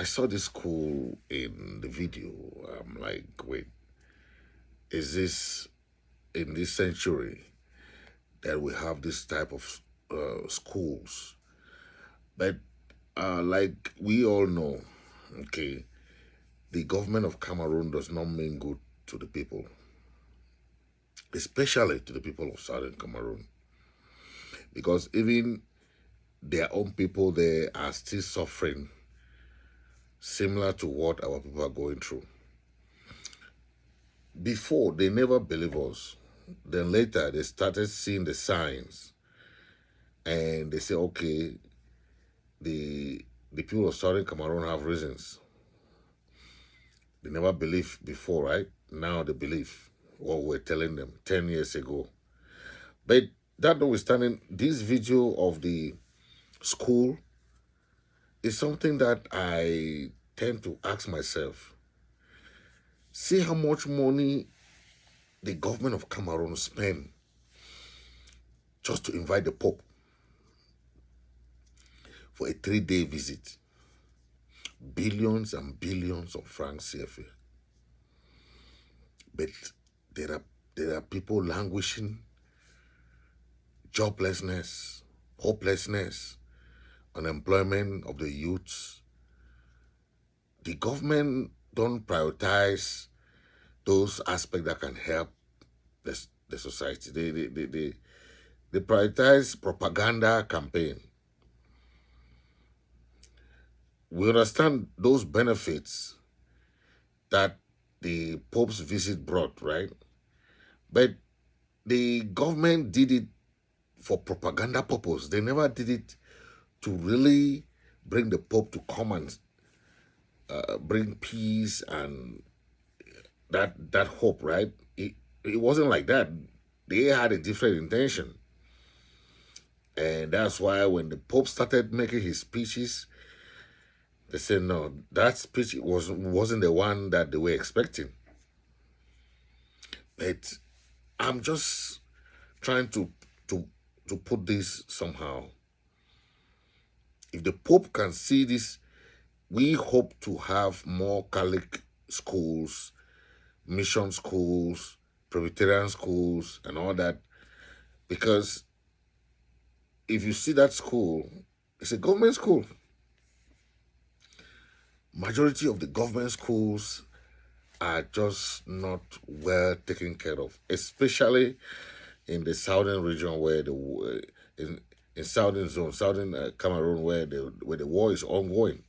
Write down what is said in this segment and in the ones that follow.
saw this school in the video. I'm like, wait, is this in this century that we have this type of schools? But like we all know, okay, the government of Cameroon does not mean good to the people, especially to the people of Southern Cameroon, because even their own people, they are still suffering similar to what our people are going through. Before, they never believed us. Then later, they started seeing the signs. And they say, okay, the people of Southern Cameroon have reasons. They never believed before, right? Now they believe what we're telling them 10 years ago. But that notwithstanding, this video of the school is something that I tend to ask myself. See how much money the government of Cameroon spend just to invite the Pope for a 3-day visit. Billions and billions of francs CFA. But there are people languishing, joblessness, hopelessness, unemployment of the youths. The government don't prioritize those aspects that can help the society. They prioritize propaganda campaign. We understand those benefits that the Pope's visit brought, right? But the government did it for propaganda purpose. They never did it to really bring the Pope to come and bring peace and that hope, right? It wasn't like that. They had a different intention. And that's why when the Pope started making his speeches, they said, no, that speech wasn't the one that they were expecting. But I'm just trying to put this somehow. If the Pope can see this, we hope to have more Catholic schools, mission schools, Presbyterian schools, and all that. Because if you see that school, it's a government school. Majority of the government schools are just not well taken care of, especially in the southern region where in southern zone, southern Cameroon, where the war is ongoing.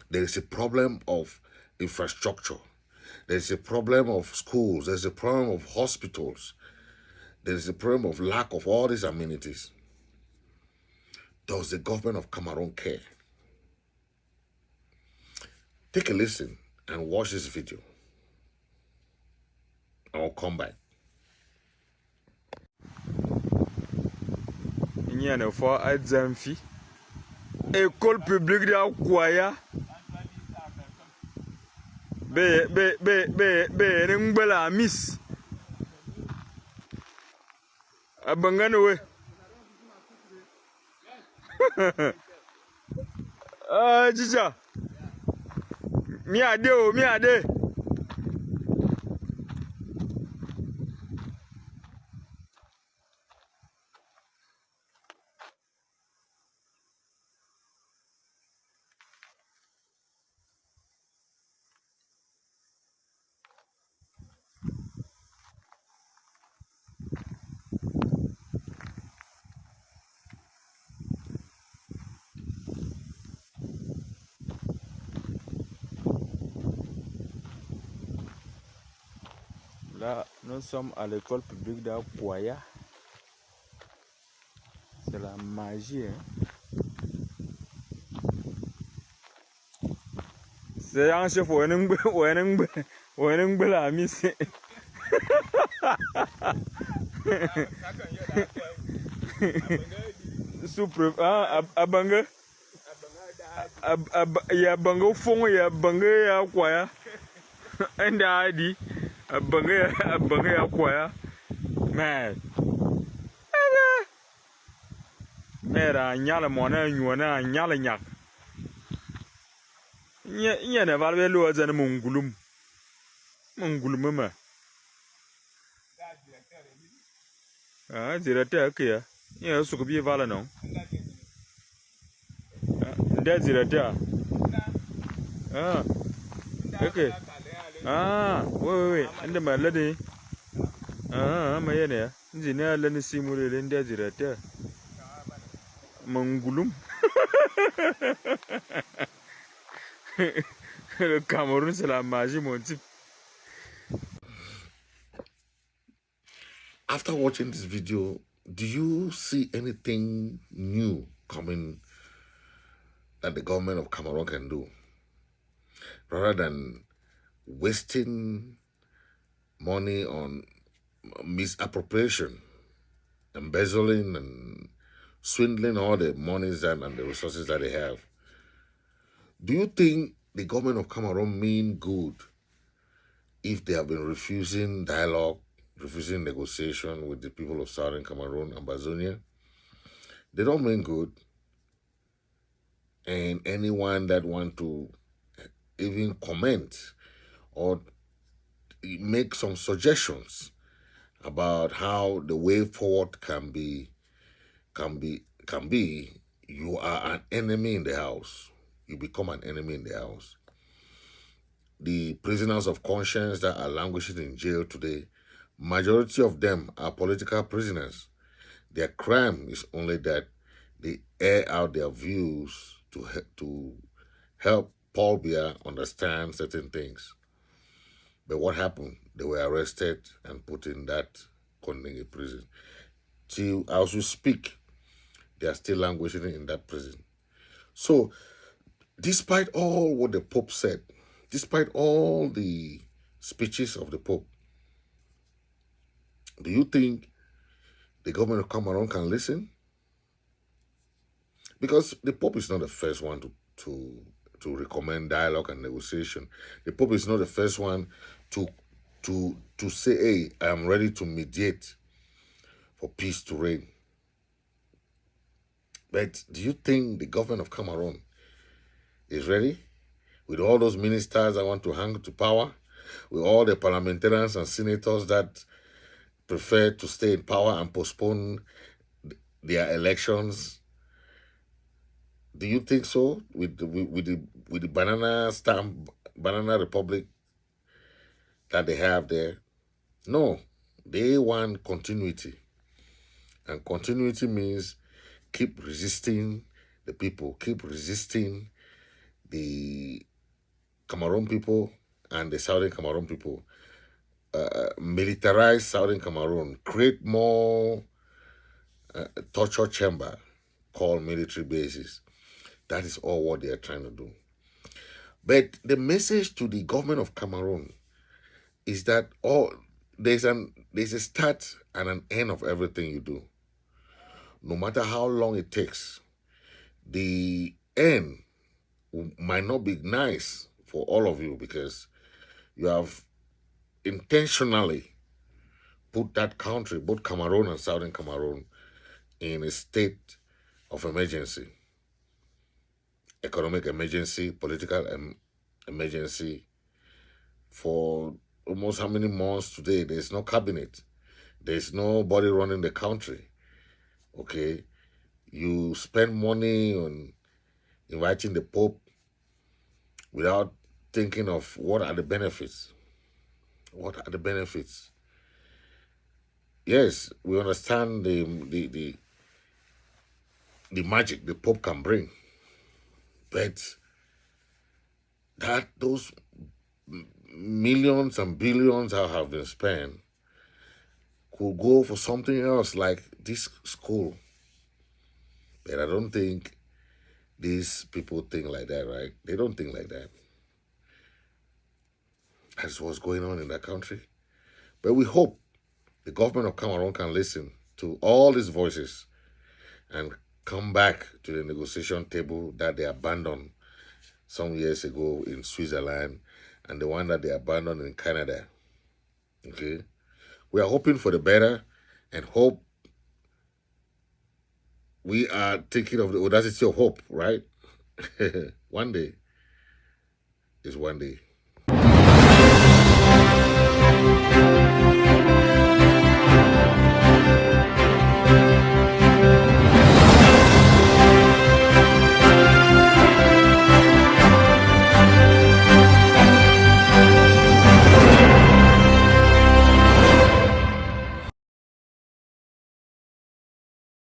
There is a problem of infrastructure. There is a problem of schools. There is a problem of hospitals. There is a problem of lack of all these amenities. Does the government of Cameroon care? Take a listen and watch this video. I'll come back. Il y a une fois à Zamfi, école publique de Kwaya. N'gbala miss. Abanganowe. Ah, chicha. Mi ade. Là, nous sommes à l'école publique d'Akwaya. C'est la magie, hein? C'est un chef ou un la mise. Super, abanga. Ya banga fond ya banga ya Akwaya. And ID. Abanga ya Akwaya. Man. Era nyala mona nyona nyala nyak. Nya na valve lo azana mungulum. Mungulum ma. Ah, zirata kia. Nya sukubi vala no. Nda zirata. Ah, okay. Ah, wait. Anda malade. Ah, mayene ya. Nzina la ni simule le nda zirata. Mungulum. Le Cameroun c'est la magie mon type. After watching this video, do you see anything new coming that the government of Cameroon can do? Rather than wasting money on misappropriation, embezzling, and swindling all the monies and the resources that they have. Do you think the government of Cameroon mean good if they have been refusing dialogue, refusing negotiation with the people of Southern Cameroon and Bazonia? They don't mean good. And anyone that want to even comment or make some suggestions about how the way forward can be, you are an enemy in the house. You become an enemy in the house. The prisoners of conscience that are languishing in jail today, majority of them are political prisoners. Their crime is only that they air out their views to help Paul Biya understand certain things. But what happened? They were arrested and put in that Kondenge prison. Till as we speak, they are still languishing in that prison. So, despite all what the Pope said, despite all the speeches of the Pope, do you think the government of Cameroon can listen? Because the Pope is not the first one to recommend dialogue and negotiation. The Pope is not the first one to say, hey, I am ready to mediate for peace to reign. But do you think the government of Cameroon is ready? With all those ministers that want to hang to power, with all the parliamentarians and senators that prefer to stay in power and postpone their elections. Do you think so? With the banana stamp, banana republic that they have there? No, they want continuity, and continuity means keep resisting the people, keep resisting the Cameroon people and the Southern Cameroon people. Militarize Southern Cameroon, create more torture chamber called military bases. That is all what they are trying to do. But the message to the government of Cameroon is that there's a start and an end of everything you do. No matter how long it takes, the end might not be nice for all of you because you have intentionally put that country, both Cameroon and Southern Cameroon, in a state of emergency. Economic emergency, political emergency. For almost how many months today, there's no cabinet. There's nobody running the country. Okay? You spend money on inviting the Pope without thinking of what are the benefits. What are the benefits? Yes, we understand the magic the Pope can bring. But that those millions and billions that have been spent could go for something else like this school. But I don't think these people think like that, right? They don't think like that. That's what's going on in that country. But we hope the government of Cameroon can listen to all these voices and come back to the negotiation table that they abandoned some years ago in Switzerland and the one that they abandoned in Canada. Okay? We are hoping for the better and hope we are thinking of the audacity of hope, right? One day. is one day.